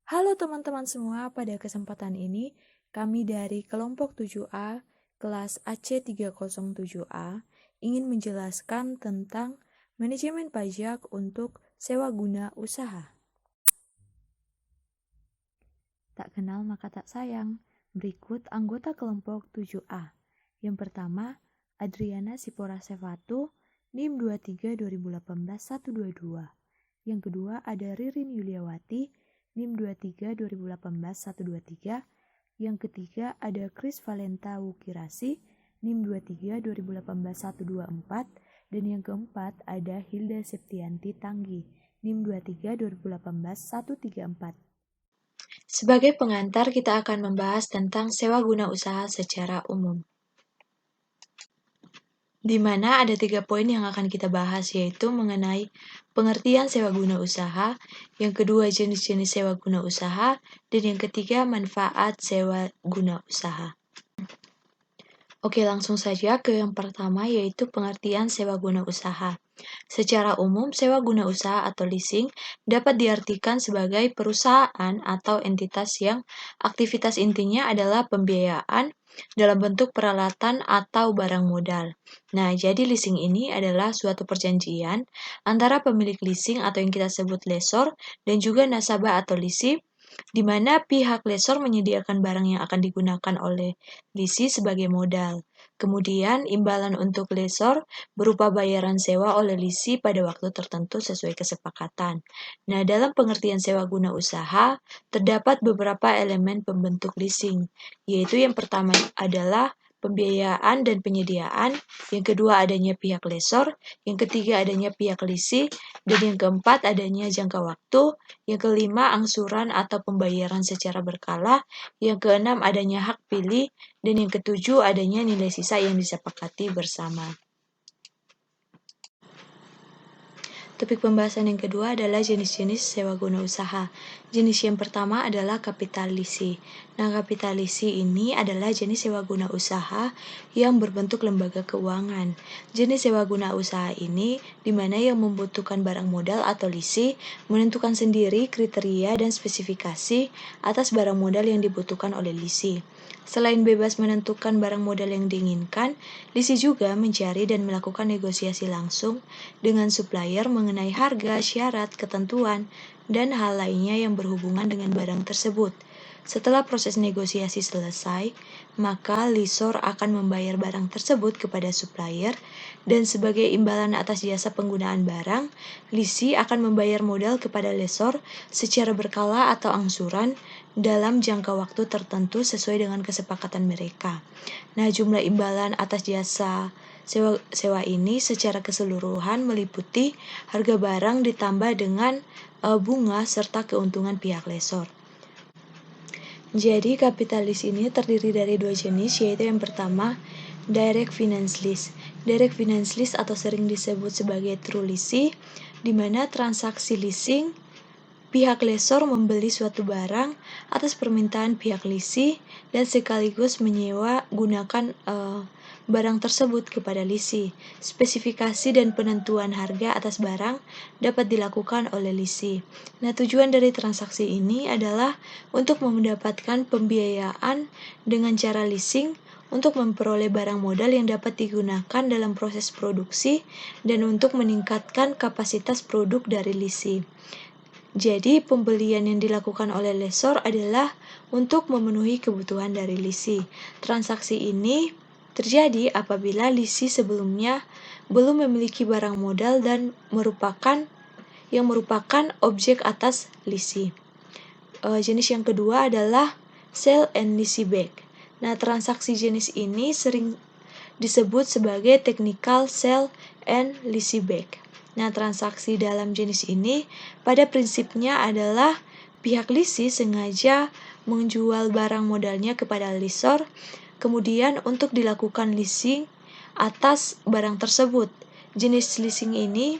Halo teman-teman semua, pada kesempatan ini kami dari kelompok 7A kelas AC307A ingin menjelaskan tentang manajemen pajak untuk sewa guna usaha. Tak kenal maka tak sayang. Berikut anggota kelompok 7A. Yang pertama, Adriana Sipora Sevatu, NIM 23 2018 122. Yang kedua ada Ririn Yuliawati, NIM 23 2018 123. Yang ketiga ada Chris Valenta Wukirasi, NIM 23 2018 124. Dan yang keempat ada Hilda Septianti Tanggi, NIM 23 2018 134. Sebagai pengantar, kita akan membahas tentang sewa guna usaha secara umum. Di mana ada 3 poin yang akan kita bahas, yaitu mengenai pengertian sewa guna usaha, yang kedua jenis-jenis sewa guna usaha, dan yang ketiga manfaat sewa guna usaha. Oke, langsung saja ke yang pertama, yaitu pengertian sewa guna usaha. Secara umum, sewa guna usaha atau leasing dapat diartikan sebagai perusahaan atau entitas yang aktivitas intinya adalah pembiayaan dalam bentuk peralatan atau barang modal. Nah, jadi leasing ini adalah suatu perjanjian antara pemilik leasing atau yang kita sebut lessor dan juga nasabah atau lisi, di mana pihak lessor menyediakan barang yang akan digunakan oleh lisi sebagai modal. Kemudian, imbalan untuk lessor berupa bayaran sewa oleh lisi pada waktu tertentu sesuai kesepakatan. Nah, dalam pengertian sewa guna usaha, terdapat beberapa elemen pembentuk leasing, yaitu yang pertama adalah pembiayaan dan penyediaan, yang kedua adanya pihak lessor, yang ketiga adanya pihak lisi, dan yang keempat adanya jangka waktu, yang kelima angsuran atau pembayaran secara berkala, yang keenam adanya hak pilih, dan yang ketujuh adanya nilai sisa yang disepakati bersama. Topik pembahasan yang kedua adalah jenis-jenis sewa guna usaha. Jenis yang pertama adalah kapital lisi. Nah, kapital lisi ini adalah jenis sewa guna usaha yang berbentuk lembaga keuangan. Jenis sewa guna usaha ini di mana yang membutuhkan barang modal atau lisi menentukan sendiri kriteria dan spesifikasi atas barang modal yang dibutuhkan oleh lisi. Selain bebas menentukan barang modal yang diinginkan, lisi juga mencari dan melakukan negosiasi langsung dengan supplier mengenai harga, syarat, ketentuan, dan hal lainnya yang berhubungan dengan barang tersebut. Setelah proses negosiasi selesai, maka lessor akan membayar barang tersebut kepada supplier, dan sebagai imbalan atas jasa penggunaan barang, lisi akan membayar modal kepada lessor secara berkala atau angsuran dalam jangka waktu tertentu sesuai dengan kesepakatan mereka. Nah, jumlah imbalan atas jasa sewa ini secara keseluruhan meliputi harga barang ditambah dengan bunga serta keuntungan pihak lessor. Jadi, capital lease ini terdiri dari 2 jenis, yaitu yang pertama, direct finance lease. Direct finance lease atau sering disebut sebagai true leasing, di mana transaksi leasing pihak lessor membeli suatu barang atas permintaan pihak lisi dan sekaligus menyewa gunakan barang tersebut kepada lisi. Spesifikasi dan penentuan harga atas barang dapat dilakukan oleh lisi. Nah, tujuan dari transaksi ini adalah untuk mendapatkan pembiayaan dengan cara leasing untuk memperoleh barang modal yang dapat digunakan dalam proses produksi dan untuk meningkatkan kapasitas produk dari lisi. Jadi, pembelian yang dilakukan oleh lessor adalah untuk memenuhi kebutuhan dari lisi. Transaksi ini terjadi apabila lisi sebelumnya belum memiliki barang modal dan merupakan objek atas lisi. Jenis yang kedua adalah sell and lease back. Nah, transaksi jenis ini sering disebut sebagai technical sell and lease back. Nah, transaksi dalam jenis ini pada prinsipnya adalah pihak lisi sengaja menjual barang modalnya kepada lessor, kemudian untuk dilakukan leasing atas barang tersebut. Jenis leasing ini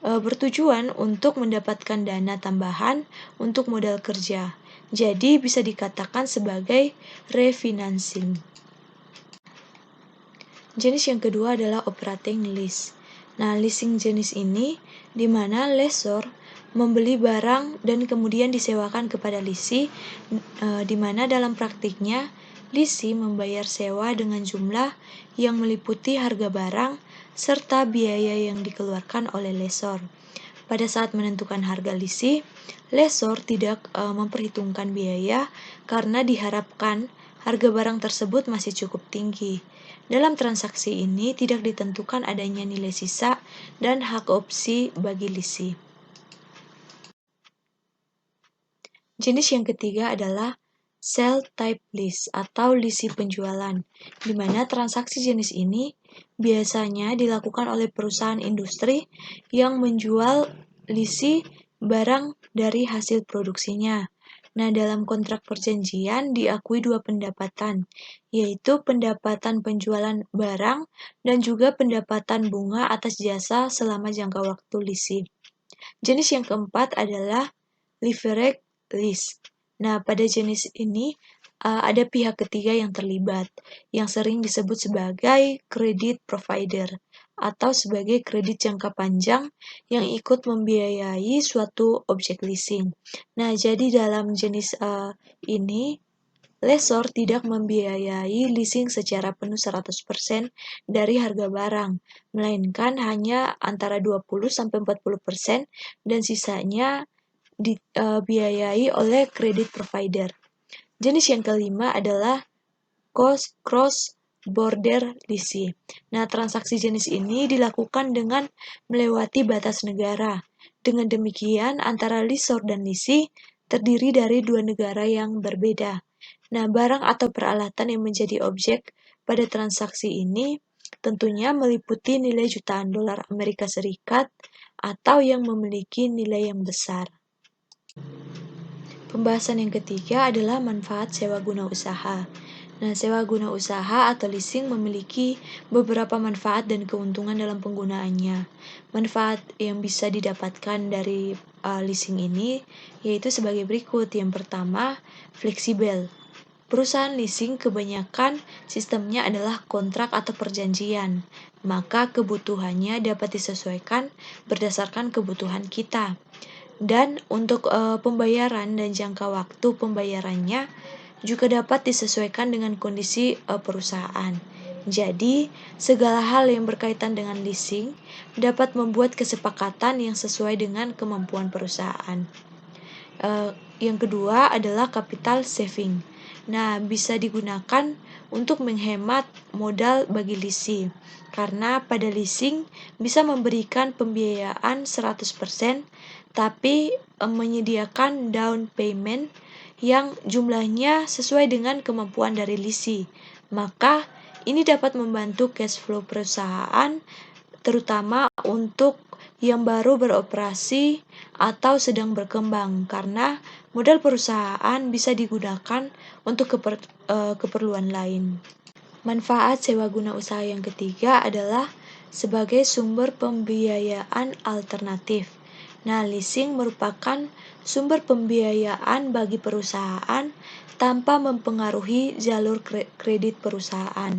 bertujuan untuk mendapatkan dana tambahan untuk modal kerja. Jadi bisa dikatakan sebagai refinancing. Jenis yang kedua adalah operating lease. Nah, leasing jenis ini di mana lessor membeli barang dan kemudian disewakan kepada lisi, di mana dalam praktiknya lisi membayar sewa dengan jumlah yang meliputi harga barang serta biaya yang dikeluarkan oleh lesor. Pada saat menentukan harga lisi, lesor tidak memperhitungkan biaya karena diharapkan harga barang tersebut masih cukup tinggi. Dalam transaksi ini tidak ditentukan adanya nilai sisa dan hak opsi bagi lisi. Jenis yang ketiga adalah sell type lease atau lisi penjualan, di mana transaksi jenis ini biasanya dilakukan oleh perusahaan industri yang menjual lisi barang dari hasil produksinya. Nah, dalam kontrak perjanjian diakui dua pendapatan, yaitu pendapatan penjualan barang dan juga pendapatan bunga atas jasa selama jangka waktu lisi. Jenis yang keempat adalah leverage lease. Nah, pada jenis ini ada pihak ketiga yang terlibat, yang sering disebut sebagai credit provider atau sebagai kredit jangka panjang yang ikut membiayai suatu objek leasing. Nah, jadi dalam jenis ini, lesor tidak membiayai leasing secara penuh 100% dari harga barang, melainkan hanya antara 20-40% dan sisanya dibiayai oleh credit provider. Jenis yang kelima adalah cross border leasing. Nah, transaksi jenis ini dilakukan dengan melewati batas negara. Dengan demikian, antara lessor dan lisi terdiri dari dua negara yang berbeda. Nah, barang atau peralatan yang menjadi objek pada transaksi ini tentunya meliputi nilai jutaan dolar Amerika Serikat atau yang memiliki nilai yang besar. Pembahasan yang ketiga adalah manfaat sewa guna usaha. Nah, sewa guna usaha atau leasing memiliki beberapa manfaat dan keuntungan dalam penggunaannya. Manfaat yang bisa didapatkan dari leasing ini yaitu sebagai berikut. Yang pertama, fleksibel. Perusahaan leasing kebanyakan sistemnya adalah kontrak atau perjanjian, maka kebutuhannya dapat disesuaikan berdasarkan kebutuhan kita. Dan untuk pembayaran dan jangka waktu pembayarannya juga dapat disesuaikan dengan kondisi perusahaan. Jadi, segala hal yang berkaitan dengan leasing dapat membuat kesepakatan yang sesuai dengan kemampuan perusahaan. Yang kedua adalah capital saving. Nah, bisa digunakan untuk menghemat modal bagi leasing. Karena pada leasing bisa memberikan pembiayaan 100%, tapi menyediakan down payment yang jumlahnya sesuai dengan kemampuan dari leasing. Maka, ini dapat membantu cash flow perusahaan, terutama untuk yang baru beroperasi atau sedang berkembang, karena modal perusahaan bisa digunakan untuk keperluan lain. Manfaat sewa guna usaha yang ketiga adalah sebagai sumber pembiayaan alternatif. Nah, leasing merupakan sumber pembiayaan bagi perusahaan tanpa mempengaruhi jalur kredit perusahaan.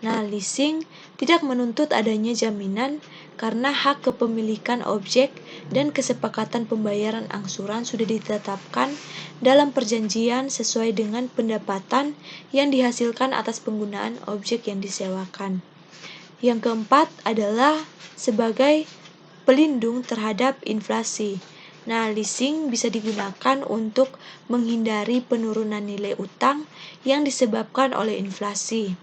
Nah, leasing tidak menuntut adanya jaminan karena hak kepemilikan objek dan kesepakatan pembayaran angsuran sudah ditetapkan dalam perjanjian sesuai dengan pendapatan yang dihasilkan atas penggunaan objek yang disewakan. Yang keempat adalah sebagai pelindung terhadap inflasi. Nah, leasing bisa digunakan untuk menghindari penurunan nilai utang yang disebabkan oleh inflasi.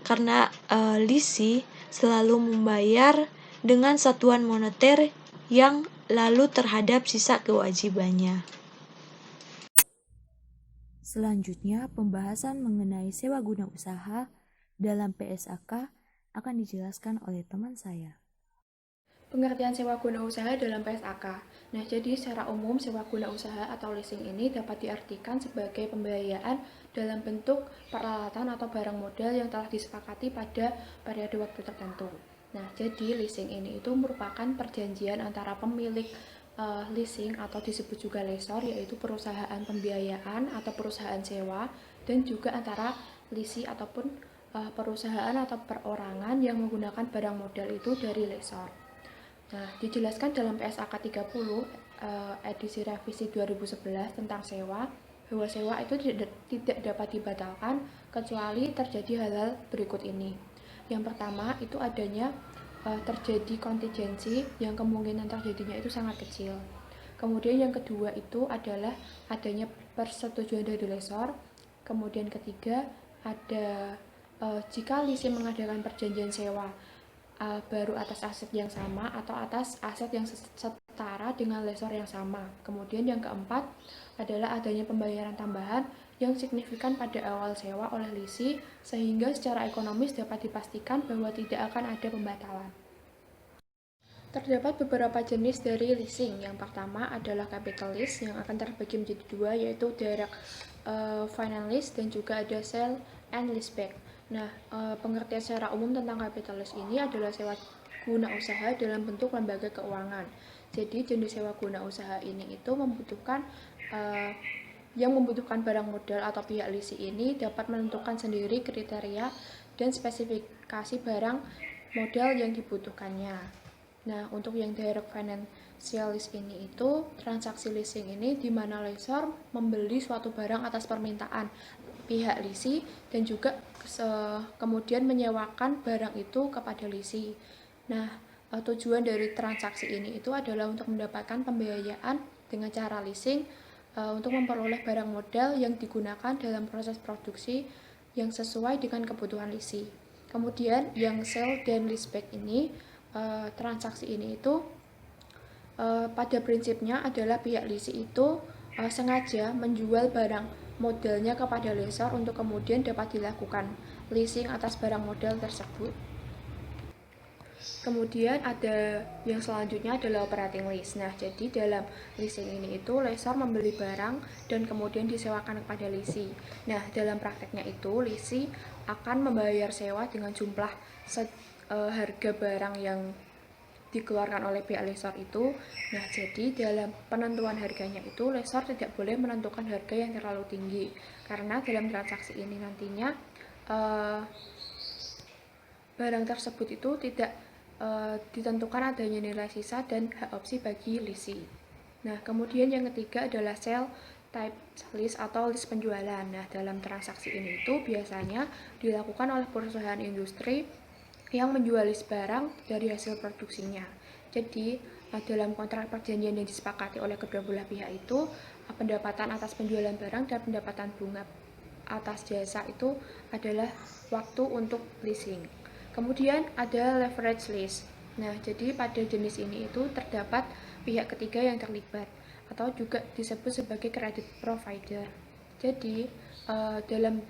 Karena leasing selalu membayar dengan satuan moneter yang lalu terhadap sisa kewajibannya. Selanjutnya, pembahasan mengenai sewa guna usaha dalam PSAK akan dijelaskan oleh teman saya. Pengertian sewa guna usaha dalam PSAK. Nah, jadi secara umum sewa guna usaha atau leasing ini dapat diartikan sebagai pembiayaan dalam bentuk peralatan atau barang modal yang telah disepakati pada periode waktu tertentu. Nah, jadi leasing ini itu merupakan perjanjian antara pemilik leasing atau disebut juga lessor, yaitu perusahaan pembiayaan atau perusahaan sewa, dan juga antara lisi ataupun perusahaan atau perorangan yang menggunakan barang modal itu dari lessor. Nah, dijelaskan dalam PSAK 30 edisi revisi 2011 tentang sewa, bahwa sewa itu tidak dapat dibatalkan kecuali terjadi hal-hal berikut ini. Yang pertama itu adanya terjadi kontingensi yang kemungkinan terjadinya itu sangat kecil. Kemudian yang kedua itu adalah adanya persetujuan dari lessor. Kemudian ketiga ada jika leasing mengadakan perjanjian sewa baru atas aset yang sama atau atas aset yang setara dengan lessor yang sama. Kemudian yang keempat adalah adanya pembayaran tambahan yang signifikan pada awal sewa oleh lisi sehingga secara ekonomis dapat dipastikan bahwa tidak akan ada pembatalan. Terdapat beberapa jenis dari leasing. Yang pertama adalah capital lease yang akan terbagi menjadi dua, yaitu direct finance lease dan juga ada sale and leaseback. Nah, pengertian secara umum tentang capital lease ini adalah sewa guna usaha dalam bentuk lembaga keuangan. Jadi jenis sewa guna usaha ini itu membutuhkan barang modal atau pihak lisi ini dapat menentukan sendiri kriteria dan spesifikasi barang modal yang dibutuhkannya. Nah, untuk yang direct financial lease ini itu transaksi leasing ini di mana lessor membeli suatu barang atas permintaan pihak lisi dan juga kemudian menyewakan barang itu kepada lisi. Nah, tujuan dari transaksi ini itu adalah untuk mendapatkan pembiayaan dengan cara leasing untuk memperoleh barang modal yang digunakan dalam proses produksi yang sesuai dengan kebutuhan lisi. Kemudian yang sale dan leaseback ini transaksi ini itu pada prinsipnya adalah pihak lisi itu sengaja menjual barang modalnya kepada lessor untuk kemudian dapat dilakukan leasing atas barang modal tersebut. Kemudian ada yang selanjutnya adalah operating lease. Nah, jadi dalam leasing ini itu lessor membeli barang dan kemudian disewakan kepada lisi. Nah, dalam prakteknya itu lisi akan membayar sewa dengan jumlah harga barang yang dikeluarkan oleh pihak lessor itu. Nah, jadi dalam penentuan harganya itu lessor tidak boleh menentukan harga yang terlalu tinggi karena dalam transaksi ini nantinya barang tersebut itu tidak ditentukan adanya nilai sisa dan hak opsi bagi lisi. Nah, kemudian yang ketiga adalah sale type lease atau lease penjualan. Nah, dalam transaksi ini itu biasanya dilakukan oleh perusahaan industri yang menjual lease barang dari hasil produksinya. Jadi, dalam kontrak perjanjian yang disepakati oleh kedua belah pihak itu, pendapatan atas penjualan barang dan pendapatan bunga atas jasa itu adalah waktu untuk leasing. Kemudian ada leverage lease. Nah, jadi pada jenis ini itu terdapat pihak ketiga yang terlibat atau juga disebut sebagai credit provider. Jadi, dalam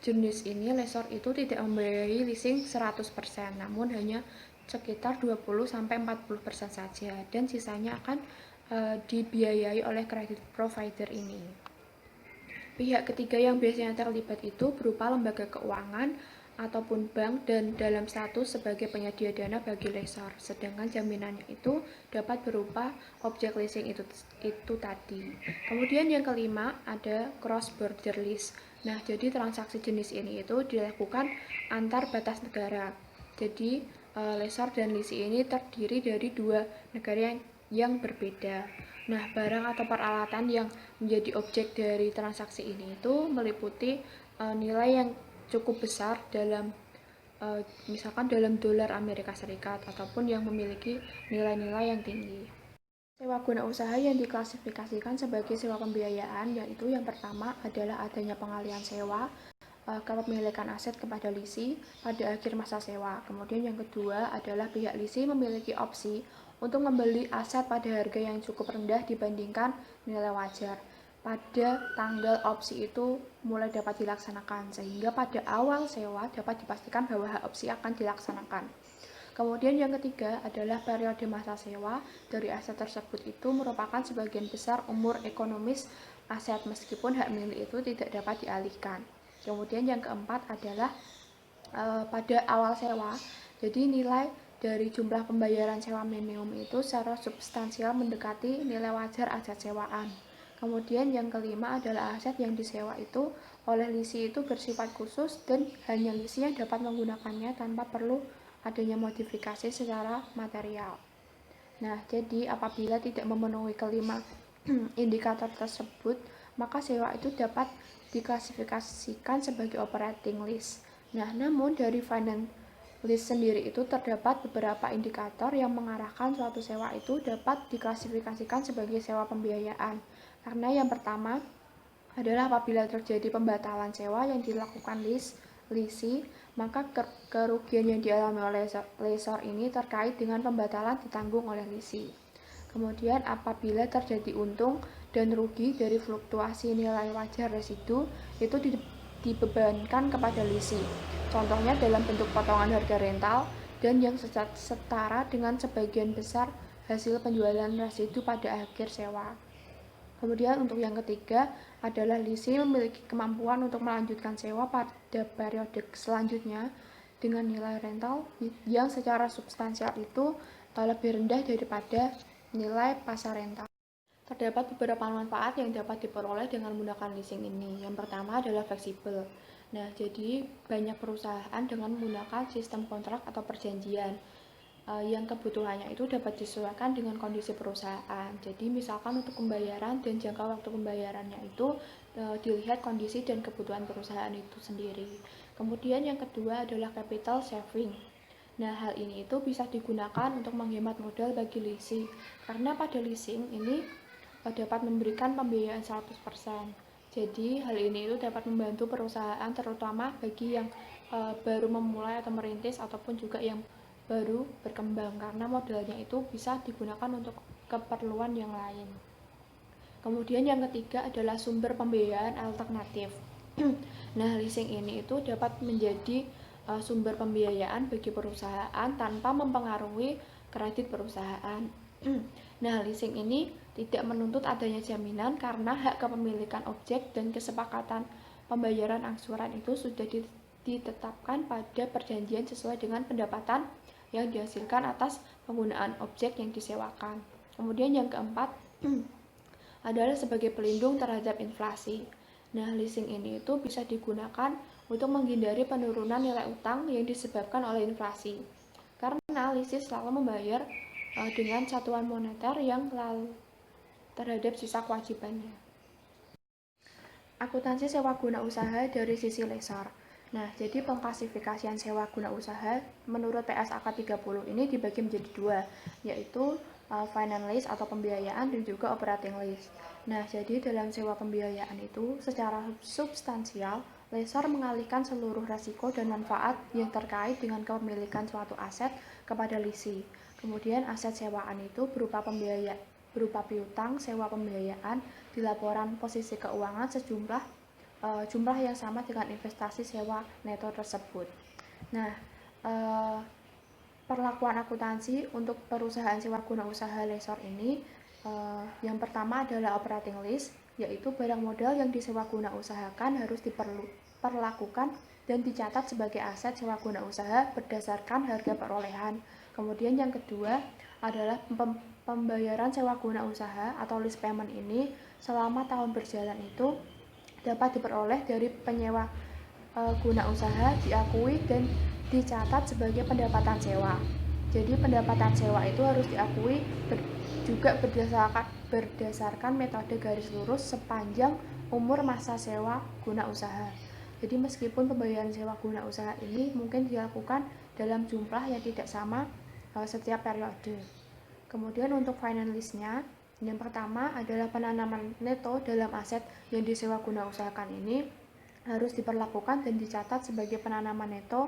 jenis ini lessor itu tidak membiayai leasing 100%, namun hanya sekitar 20-40% saja dan sisanya akan dibiayai oleh credit provider ini. Pihak ketiga yang biasanya terlibat itu berupa lembaga keuangan ataupun bank dan dalam status sebagai penyedia dana bagi lessor, sedangkan jaminannya itu dapat berupa objek leasing itu tadi. Kemudian yang kelima ada cross border lease. Nah, jadi transaksi jenis ini itu dilakukan antar batas negara. Jadi lessor dan lisi ini terdiri dari dua negara yang berbeda. Nah, barang atau peralatan yang menjadi objek dari transaksi ini itu meliputi nilai yang cukup besar dalam misalkan dalam dolar Amerika Serikat ataupun yang memiliki nilai-nilai yang tinggi. Sewa guna usaha yang diklasifikasikan sebagai sewa pembiayaan yaitu yang pertama adalah adanya pengalihan sewa kepemilikan aset kepada lisi pada akhir masa sewa. Kemudian yang kedua adalah pihak lisi memiliki opsi untuk membeli aset pada harga yang cukup rendah dibandingkan nilai wajar. Pada tanggal opsi itu mulai dapat dilaksanakan sehingga pada awal sewa dapat dipastikan bahwa hak opsi akan dilaksanakan. Kemudian yang ketiga adalah periode masa sewa dari aset tersebut itu merupakan sebagian besar umur ekonomis aset meskipun hak milik itu tidak dapat dialihkan. Kemudian yang keempat adalah pada awal sewa, jadi nilai dari jumlah pembayaran sewa minimum itu secara substansial mendekati nilai wajar aset sewaan. Kemudian yang kelima adalah aset yang disewa itu oleh lisi itu bersifat khusus dan hanya lisi yang dapat menggunakannya tanpa perlu adanya modifikasi secara material. Nah, jadi apabila tidak memenuhi kelima indikator tersebut, maka sewa itu dapat diklasifikasikan sebagai operating lease. Nah, namun dari finance lease sendiri itu terdapat beberapa indikator yang mengarahkan suatu sewa itu dapat diklasifikasikan sebagai sewa pembiayaan. Karena yang pertama adalah apabila terjadi pembatalan sewa yang dilakukan leasing, maka kerugian yang dialami oleh lessor ini terkait dengan pembatalan ditanggung oleh leasing. Kemudian apabila terjadi untung dan rugi dari fluktuasi nilai wajar residu itu dibebankan kepada leasing. Contohnya dalam bentuk potongan harga rental dan yang setara dengan sebagian besar hasil penjualan residu pada akhir sewa. Kemudian untuk yang ketiga adalah leasing memiliki kemampuan untuk melanjutkan sewa pada periode selanjutnya dengan nilai rental yang secara substansial itu lebih rendah daripada nilai pasar rental. Terdapat beberapa manfaat yang dapat diperoleh dengan menggunakan leasing ini. Yang pertama adalah fleksibel. Nah, jadi banyak perusahaan dengan menggunakan sistem kontrak atau perjanjian yang kebutuhannya itu dapat disesuaikan dengan kondisi perusahaan. Jadi misalkan untuk pembayaran dan jangka waktu pembayarannya itu dilihat kondisi dan kebutuhan perusahaan itu sendiri. Kemudian yang kedua adalah capital saving. Nah, hal ini itu bisa digunakan untuk menghemat modal bagi leasing. Karena pada leasing ini dapat memberikan pembiayaan 100%. Jadi, hal ini itu dapat membantu perusahaan terutama bagi yang baru memulai atau merintis ataupun juga yang baru berkembang karena modalnya itu bisa digunakan untuk keperluan yang lain. Kemudian yang ketiga adalah sumber pembiayaan alternatif. Nah, leasing ini itu dapat menjadi sumber pembiayaan bagi perusahaan tanpa mempengaruhi kredit perusahaan. Nah, leasing ini tidak menuntut adanya jaminan karena hak kepemilikan objek dan kesepakatan pembayaran angsuran itu sudah ditetapkan pada perjanjian sesuai dengan pendapatan yang dihasilkan atas penggunaan objek yang disewakan. Kemudian yang keempat adalah sebagai pelindung terhadap inflasi. Nah, leasing ini itu bisa digunakan untuk menghindari penurunan nilai utang yang disebabkan oleh inflasi. Karena leasing selalu membayar dengan satuan moneter yang lalu terhadap sisa kewajibannya. Akuntansi sewa guna usaha dari sisi lessor. Nah, jadi pengklasifikasian sewa guna usaha menurut PSAK 30 ini dibagi menjadi dua, yaitu finance lease atau pembiayaan dan juga operating lease. Nah, jadi dalam sewa pembiayaan itu secara substansial, lessor mengalihkan seluruh risiko dan manfaat yang terkait dengan kepemilikan suatu aset kepada leasing. Kemudian aset sewaan itu berupa piutang sewa pembiayaan di laporan posisi keuangan sejumlah jumlah yang sama dengan investasi sewa neto tersebut. Nah, perlakuan akuntansi untuk perusahaan sewa guna usaha lessor ini yang pertama adalah operating lease, yaitu barang modal yang disewa guna usahakan harus diperlakukan dan dicatat sebagai aset sewa guna usaha berdasarkan harga perolehan. Kemudian yang kedua adalah pembayaran sewa guna usaha atau lease payment ini selama tahun berjalan itu dapat diperoleh dari penyewa guna usaha, diakui dan dicatat sebagai pendapatan sewa. Jadi pendapatan sewa itu harus diakui juga berdasarkan metode garis lurus sepanjang umur masa sewa guna usaha. Jadi meskipun pembayaran sewa guna usaha ini mungkin dilakukan dalam jumlah yang tidak sama setiap periode. Kemudian untuk finance lease-nya, yang pertama adalah penanaman neto dalam aset yang disewa guna usahakan ini harus diperlakukan dan dicatat sebagai penanaman neto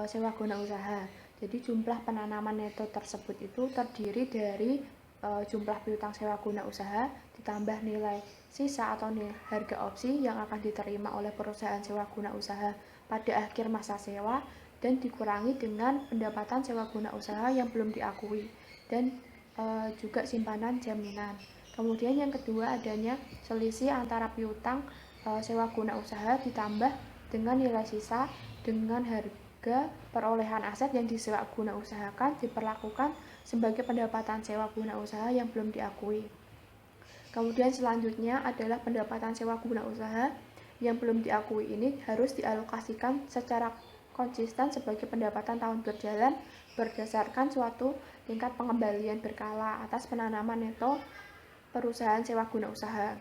sewa guna usaha. Jadi jumlah penanaman neto tersebut itu terdiri dari jumlah piutang sewa guna usaha ditambah nilai sisa atau nilai harga opsi yang akan diterima oleh perusahaan sewa guna usaha pada akhir masa sewa dan dikurangi dengan pendapatan sewa guna usaha yang belum diakui dan juga simpanan jaminan. Kemudian yang kedua adanya selisih antara piutang sewa guna usaha ditambah dengan nilai sisa dengan harga perolehan aset yang disewa guna usahakan diperlakukan sebagai pendapatan sewa guna usaha yang belum diakui. Kemudian selanjutnya adalah pendapatan sewa guna usaha yang belum diakui ini harus dialokasikan secara konsisten sebagai pendapatan tahun berjalan berdasarkan suatu tingkat pengembalian berkala atas penanaman neto perusahaan sewa guna usaha.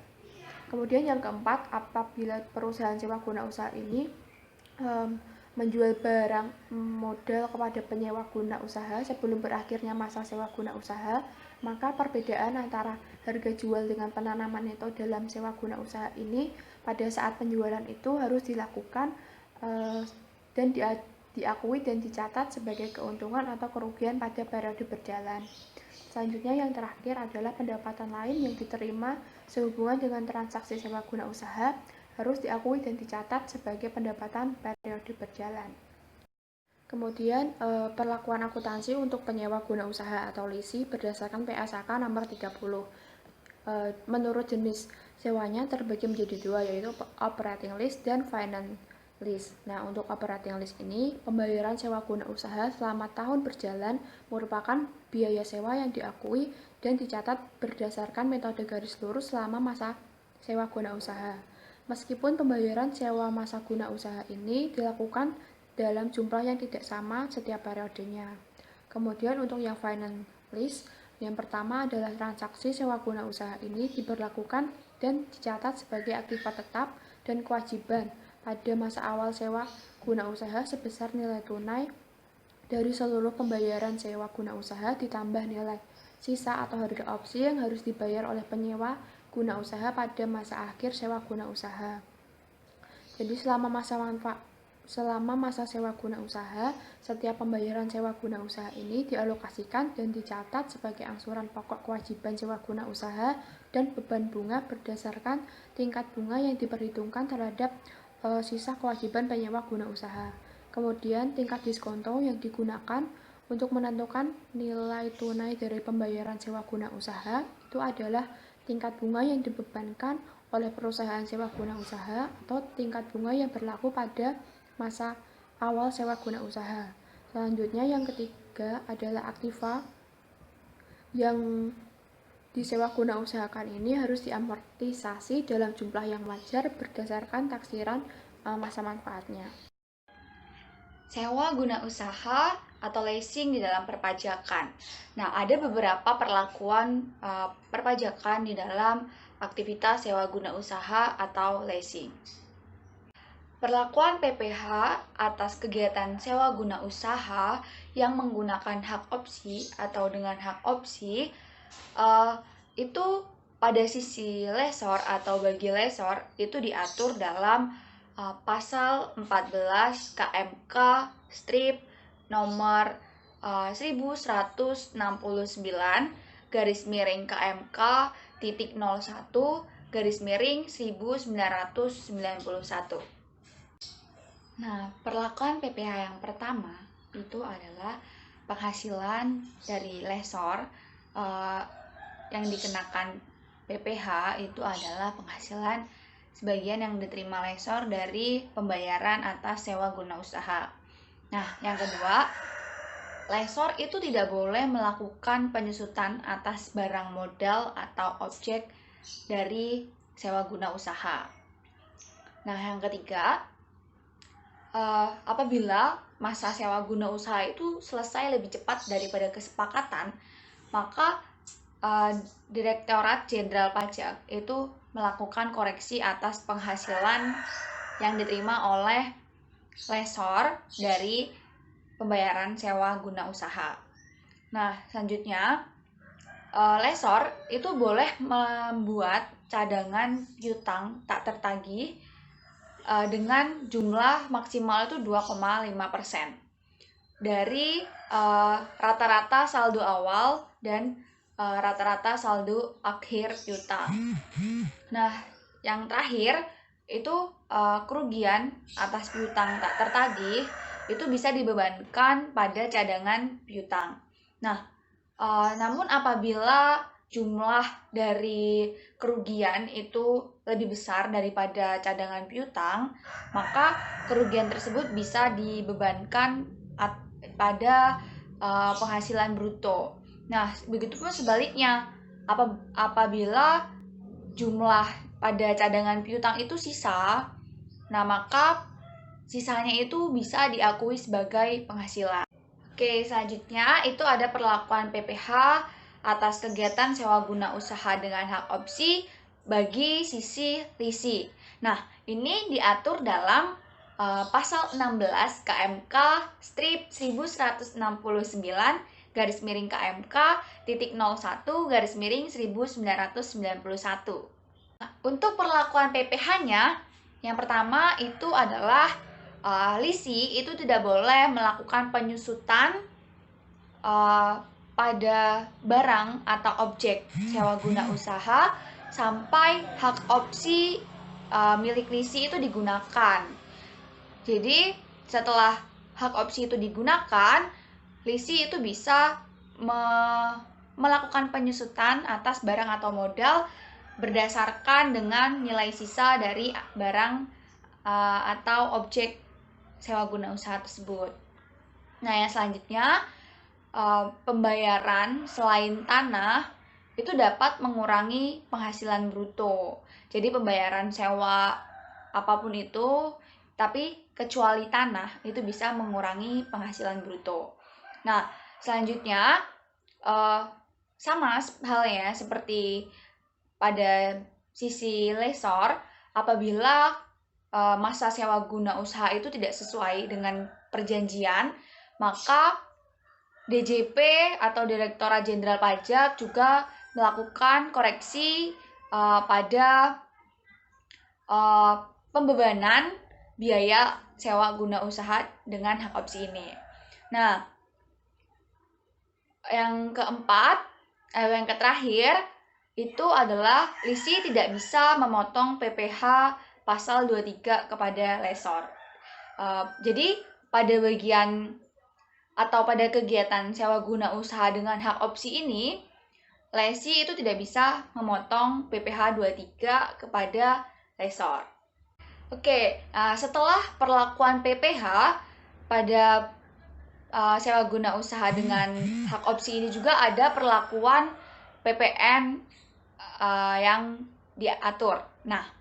Kemudian yang keempat, apabila perusahaan sewa guna usaha ini menjual barang modal kepada penyewa guna usaha sebelum berakhirnya masa sewa guna usaha, maka perbedaan antara harga jual dengan penanaman neto dalam sewa guna usaha ini pada saat penjualan itu harus dilakukan dan diakui dan dicatat sebagai keuntungan atau kerugian pada periode berjalan. Selanjutnya yang terakhir adalah pendapatan lain yang diterima sehubungan dengan transaksi sewa guna usaha harus diakui dan dicatat sebagai pendapatan periode berjalan. Kemudian perlakuan akuntansi untuk penyewa guna usaha atau leasing berdasarkan PSAK nomor 30. Menurut jenis sewanya terbagi menjadi dua, yaitu operating lease dan finance lease. Nah, untuk operating lease ini pembayaran sewa guna usaha selama tahun berjalan merupakan biaya sewa yang diakui dan dicatat berdasarkan metode garis lurus selama masa sewa guna usaha. Meskipun pembayaran sewa masa guna usaha ini dilakukan dalam jumlah yang tidak sama setiap periodenya. Kemudian untuk yang finance lease, yang pertama adalah transaksi sewa guna usaha ini diberlakukan dan dicatat sebagai aktiva tetap dan kewajiban pada masa awal sewa guna usaha sebesar nilai tunai dari seluruh pembayaran sewa guna usaha ditambah nilai sisa atau harga opsi yang harus dibayar oleh penyewa guna usaha pada masa akhir sewa guna usaha. Jadi selama masa sewa guna usaha, setiap pembayaran sewa guna usaha ini dialokasikan dan dicatat sebagai angsuran pokok kewajiban sewa guna usaha dan beban bunga berdasarkan tingkat bunga yang diperhitungkan terhadap sisa kewajiban penyewa guna usaha. Kemudian tingkat diskonto yang digunakan untuk menentukan nilai tunai dari pembayaran sewa guna usaha itu adalah tingkat bunga yang dibebankan oleh perusahaan sewa guna usaha atau tingkat bunga yang berlaku pada masa awal sewa guna usaha. Selanjutnya yang ketiga adalah aktiva yang disewa guna usahakan ini harus diamortisasi dalam jumlah yang wajar berdasarkan taksiran masa manfaatnya. Sewa guna usaha atau leasing di dalam perpajakan. Nah, ada beberapa perlakuan perpajakan di dalam aktivitas sewa guna usaha atau leasing. Perlakuan PPh atas kegiatan sewa guna usaha yang menggunakan hak opsi atau dengan hak opsi itu pada sisi lessor atau bagi lessor itu diatur dalam pasal 14 KMK strip nomor 1169 garis miring KMK titik 01 garis miring 1991. Nah, perlakuan PPh yang pertama itu adalah penghasilan dari lessor yang dikenakan PPh itu adalah penghasilan sebagian yang diterima lessor dari pembayaran atas sewa guna usaha. Nah, yang kedua, lessor itu tidak boleh melakukan penyusutan atas barang modal atau objek dari sewa guna usaha. Nah, yang ketiga, apabila masa sewa guna usaha itu selesai lebih cepat daripada kesepakatan, maka Direktorat Jenderal Pajak itu melakukan koreksi atas penghasilan yang diterima oleh lessor dari pembayaran sewa guna usaha. Nah, selanjutnya lessor itu boleh membuat cadangan piutang tak tertagih dengan jumlah maksimal itu 2,5% dari rata-rata saldo awal dan rata-rata saldo akhir piutang. Nah, yang terakhir itu kerugian atas piutang tak tertagih itu bisa dibebankan pada cadangan piutang. Nah, namun apabila jumlah dari kerugian itu lebih besar daripada cadangan piutang, maka kerugian tersebut bisa dibebankan pada penghasilan bruto. Nah, begitupun sebaliknya, apabila jumlah pada cadangan piutang itu sisa, nah maka sisanya itu bisa diakui sebagai penghasilan. Oke, selanjutnya itu ada perlakuan PPh atas kegiatan sewa guna usaha dengan hak opsi bagi sisi lisi. Nah, ini diatur dalam pasal 16 KMK strip 1169 garis miring KMK titik 01 garis miring 1991. Nah, untuk perlakuan PPh-nya, yang pertama itu adalah lisi itu tidak boleh melakukan penyusutan pada barang atau objek sewa guna usaha sampai hak opsi milik lisi itu digunakan. Jadi setelah hak opsi itu digunakan, lisi itu bisa melakukan penyusutan atas barang atau modal berdasarkan dengan nilai sisa dari barang atau objek sewa guna usaha tersebut. Nah, yang selanjutnya, pembayaran selain tanah itu dapat mengurangi penghasilan bruto. Jadi pembayaran sewa apapun itu, tapi kecuali tanah, itu bisa mengurangi penghasilan bruto. Nah, selanjutnya sama halnya seperti pada sisi lessor, apabila masa sewa guna usaha itu tidak sesuai dengan perjanjian, maka DJP atau Direktorat Jenderal Pajak juga melakukan koreksi pada pembebanan biaya sewa guna usaha dengan hak opsi ini. Nah, yang keempat, yang terakhir itu adalah lisi tidak bisa memotong PPh pasal 23 kepada lessor. Jadi pada bagian atau pada kegiatan sewa guna usaha dengan hak opsi ini, lesi itu tidak bisa memotong PPh 23 kepada lessor. Oke, setelah perlakuan PPh pada sewa guna usaha dengan hak opsi ini juga ada perlakuan PPN yang diatur. Nah,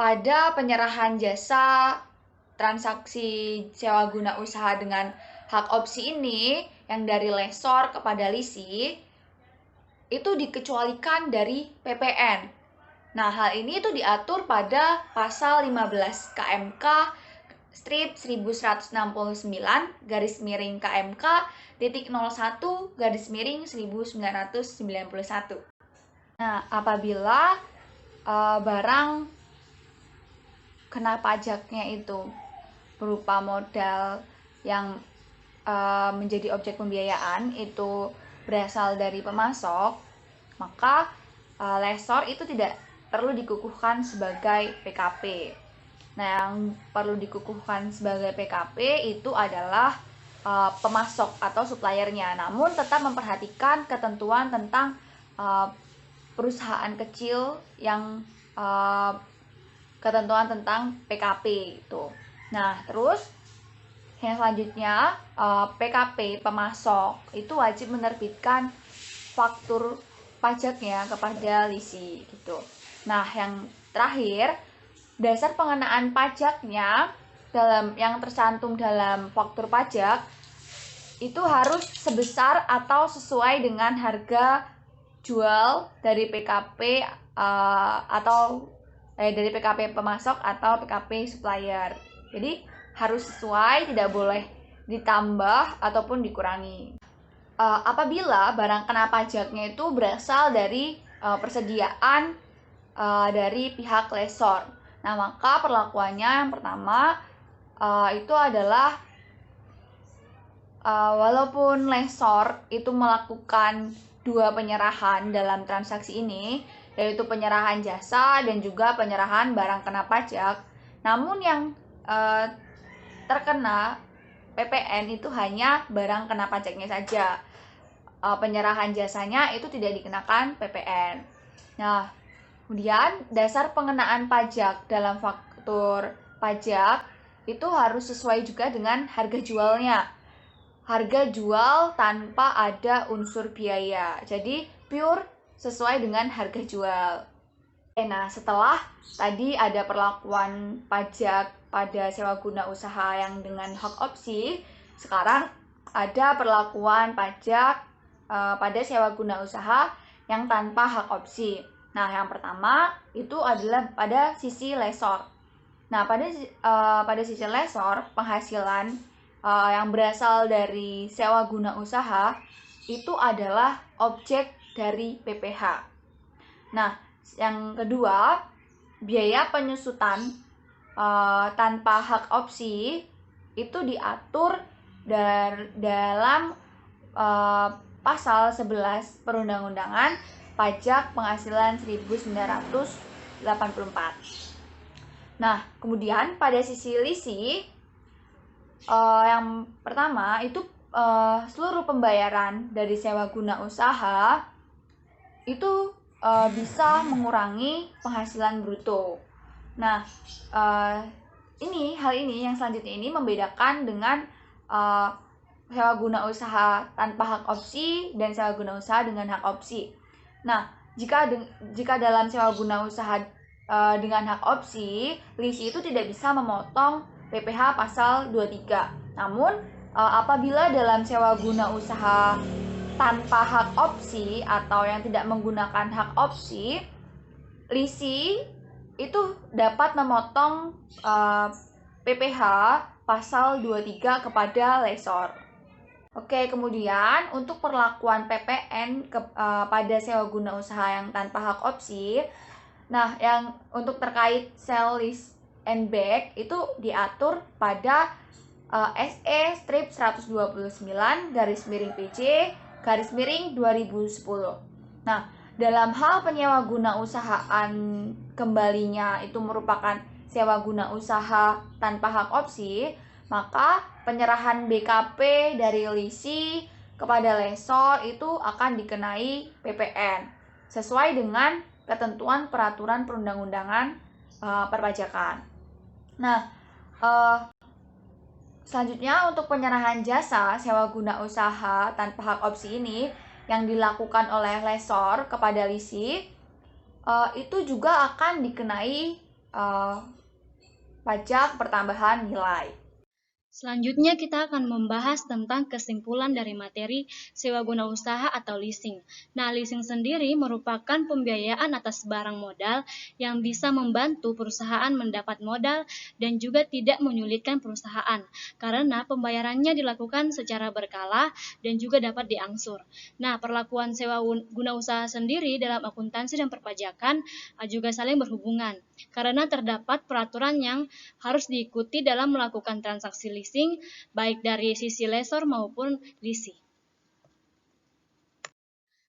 pada penyerahan jasa transaksi sewa guna usaha dengan hak opsi ini yang dari lessor kepada lisi itu dikecualikan dari PPN. Nah, hal ini itu diatur pada pasal 15 KMK strip 1169 garis miring KMK titik 01 garis miring 1991. Nah, apabila barang kena pajaknya itu berupa modal yang menjadi objek pembiayaan itu berasal dari pemasok, maka lessor itu tidak perlu dikukuhkan sebagai PKP. Nah, yang perlu dikukuhkan sebagai PKP itu adalah pemasok atau suppliernya, namun tetap memperhatikan ketentuan tentang perusahaan kecil yang ketentuan tentang PKP itu. Nah, terus yang selanjutnya PKP pemasok itu wajib menerbitkan faktur pajaknya kepada lisi gitu. Nah, yang terakhir, dasar pengenaan pajaknya dalam yang tercantum dalam faktur pajak itu harus sebesar atau sesuai dengan harga jual dari PKP atau dari PKP pemasok atau PKP supplier. Jadi harus sesuai, tidak boleh ditambah ataupun dikurangi. Apabila barang kena pajaknya itu berasal dari persediaan dari pihak lessor, nah maka perlakuannya yang pertama itu adalah walaupun lessor itu melakukan dua penyerahan dalam transaksi ini, yaitu penyerahan jasa dan juga penyerahan barang kena pajak, namun yang terkena PPN itu hanya barang kena pajaknya saja. Penyerahan jasanya itu tidak dikenakan PPN. Nah, kemudian dasar pengenaan pajak dalam faktur pajak itu harus sesuai juga dengan harga jualnya. Harga jual tanpa ada unsur biaya. Jadi pure sesuai dengan harga jual. Nah, setelah tadi ada perlakuan pajak pada sewa guna usaha yang dengan hak opsi, sekarang ada perlakuan pajak pada sewa guna usaha yang tanpa hak opsi. Nah, yang pertama itu adalah pada sisi lessor. Nah, pada sisi lessor, penghasilan yang berasal dari sewa guna usaha itu adalah objek dari PPh. Nah, yang kedua, biaya penyusutan tanpa hak opsi itu diatur dalam pasal 11 Perundang-undangan Pajak Penghasilan 1984. Nah, kemudian pada sisi lisi, yang pertama itu seluruh pembayaran dari sewa guna usaha itu bisa mengurangi penghasilan bruto. Nah, hal ini yang selanjutnya ini membedakan dengan sewa guna usaha tanpa hak opsi dan sewa guna usaha dengan hak opsi. Nah, jika dalam sewa guna usaha dengan hak opsi, lisi itu tidak bisa memotong PPh pasal 23. Namun, apabila dalam sewa guna usaha tanpa hak opsi atau yang tidak menggunakan hak opsi, lisi itu dapat memotong PPh pasal 23 kepada lessor. Oke, kemudian untuk perlakuan PPN pada sewa guna usaha yang tanpa hak opsi, nah yang untuk terkait sell lease and back itu diatur pada SE strip 129-PJ-2010. Nah, dalam hal penyewa guna usahaan kembalinya itu merupakan sewa guna usaha tanpa hak opsi, maka penyerahan BKP dari lisi kepada lessor itu akan dikenai PPN sesuai dengan ketentuan peraturan perundang-undangan perpajakan. Nah, selanjutnya untuk penyerahan jasa sewa guna usaha tanpa hak opsi ini yang dilakukan oleh lessor kepada lisi itu juga akan dikenai pajak pertambahan nilai. Selanjutnya kita akan membahas tentang kesimpulan dari materi sewa guna usaha atau leasing. Nah, leasing sendiri merupakan pembiayaan atas barang modal yang bisa membantu perusahaan mendapat modal dan juga tidak menyulitkan perusahaan karena pembayarannya dilakukan secara berkala dan juga dapat diangsur. Nah, perlakuan sewa guna usaha sendiri dalam akuntansi dan perpajakan juga saling berhubungan karena terdapat peraturan yang harus diikuti dalam melakukan transaksi leasing, baik dari sisi lessor maupun lisi.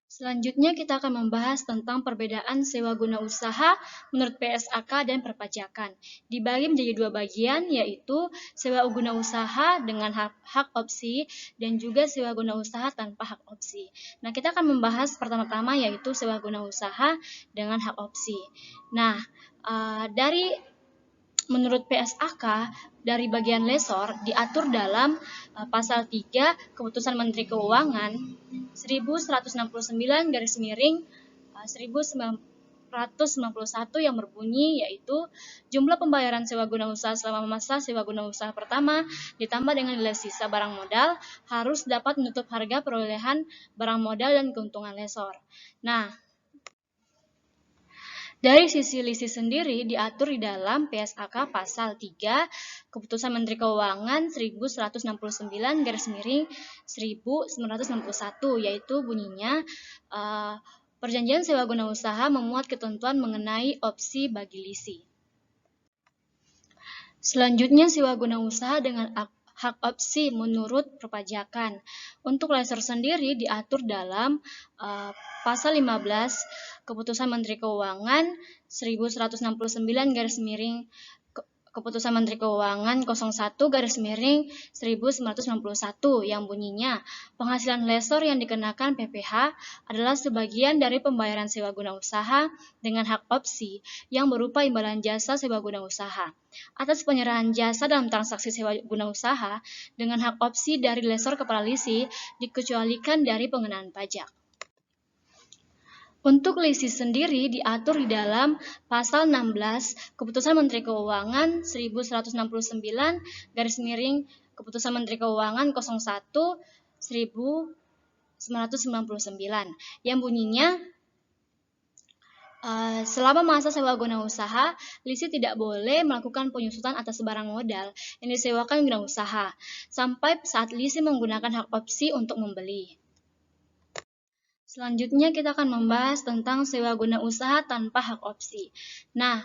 Selanjutnya kita akan membahas tentang perbedaan sewa guna usaha menurut PSAK dan perpajakan. Dibagi menjadi dua bagian, yaitu sewa guna usaha dengan hak opsi dan juga sewa guna usaha tanpa hak opsi. Nah, kita akan membahas pertama-tama yaitu sewa guna usaha dengan hak opsi. Nah, menurut PSAK, dari bagian lessor diatur dalam pasal 3 Keputusan Menteri Keuangan 1199/1991 yang berbunyi yaitu jumlah pembayaran sewa guna usaha selama masa sewa guna usaha pertama ditambah dengan nilai sisa barang modal harus dapat menutup harga perolehan barang modal dan keuntungan lessor. Nah, dari sisi lisi sendiri diatur di dalam PSAK pasal 3 Keputusan Menteri Keuangan 1169/1961 yaitu bunyinya perjanjian sewa guna usaha memuat ketentuan mengenai opsi bagi lisi. Selanjutnya sewa guna usaha dengan hak opsi menurut perpajakan. Untuk lessor sendiri diatur dalam pasal 15 Keputusan Menteri Keuangan 1169/Keputusan Menteri Keuangan 01/1991 yang bunyinya penghasilan lessor yang dikenakan PPh adalah sebagian dari pembayaran sewa guna usaha dengan hak opsi yang berupa imbalan jasa sewa guna usaha atas penyerahan jasa dalam transaksi sewa guna usaha dengan hak opsi dari lessor kepada lisi dikecualikan dari pengenaan pajak. Untuk lisi sendiri diatur di dalam pasal 16 Keputusan Menteri Keuangan 1169/1991 Keputusan Menteri Keuangan 01/1999 yang bunyinya selama masa sewa guna usaha, lisi tidak boleh melakukan penyusutan atas barang modal yang disewakan guna usaha sampai saat lisi menggunakan hak opsi untuk membeli. Selanjutnya kita akan membahas tentang sewa guna usaha tanpa hak opsi. Nah,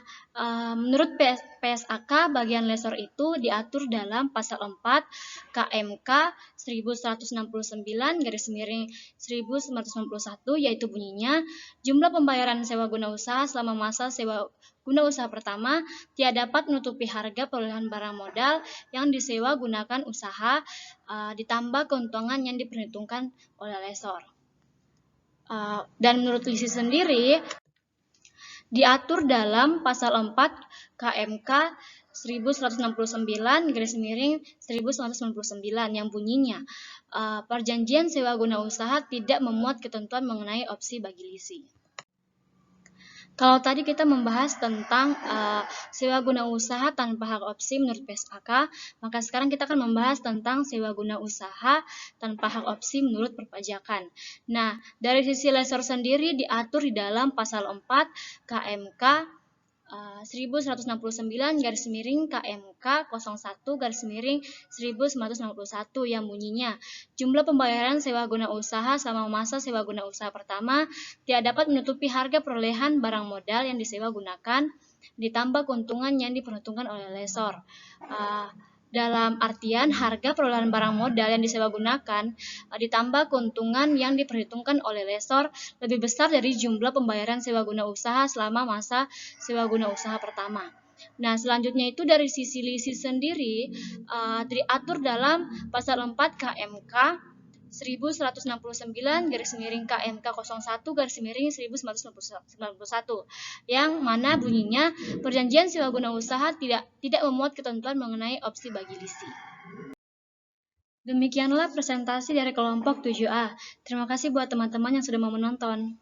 menurut PSAK, bagian lesor itu diatur dalam pasal 4 KMK 1199/1991, yaitu bunyinya, jumlah pembayaran sewa guna usaha selama masa sewa guna usaha pertama tidak dapat menutupi harga perolehan barang modal yang disewa gunakan usaha ditambah keuntungan yang diperhitungkan oleh lesor. Dan menurut lisi sendiri diatur dalam pasal 4 KMK 1169/1999 yang bunyinya perjanjian sewa guna usaha tidak memuat ketentuan mengenai opsi bagi lisi. Kalau tadi kita membahas tentang sewa guna usaha tanpa hak opsi menurut PSAK, maka sekarang kita akan membahas tentang sewa guna usaha tanpa hak opsi menurut perpajakan. Nah, dari sisi lesor sendiri diatur di dalam pasal 4 KMK 1169/KMK 01/1991 yang bunyinya, jumlah pembayaran sewa guna usaha selama masa sewa guna usaha pertama tidak dapat menutupi harga perolehan barang modal yang disewa gunakan ditambah keuntungan yang diperhitungkan oleh lesor. Dalam artian harga perolehan barang modal yang disewa gunakan ditambah keuntungan yang diperhitungkan oleh lesor lebih besar dari jumlah pembayaran sewa guna usaha selama masa sewa guna usaha pertama. Nah, selanjutnya itu dari sisi lisi sendiri diatur dalam pasal 4 KMK 1169/KMK 01/1991 yang mana bunyinya perjanjian sewa guna usaha tidak memuat ketentuan mengenai opsi bagi lisi. Demikianlah presentasi dari kelompok 7A. Terima kasih buat teman-teman yang sudah mau menonton.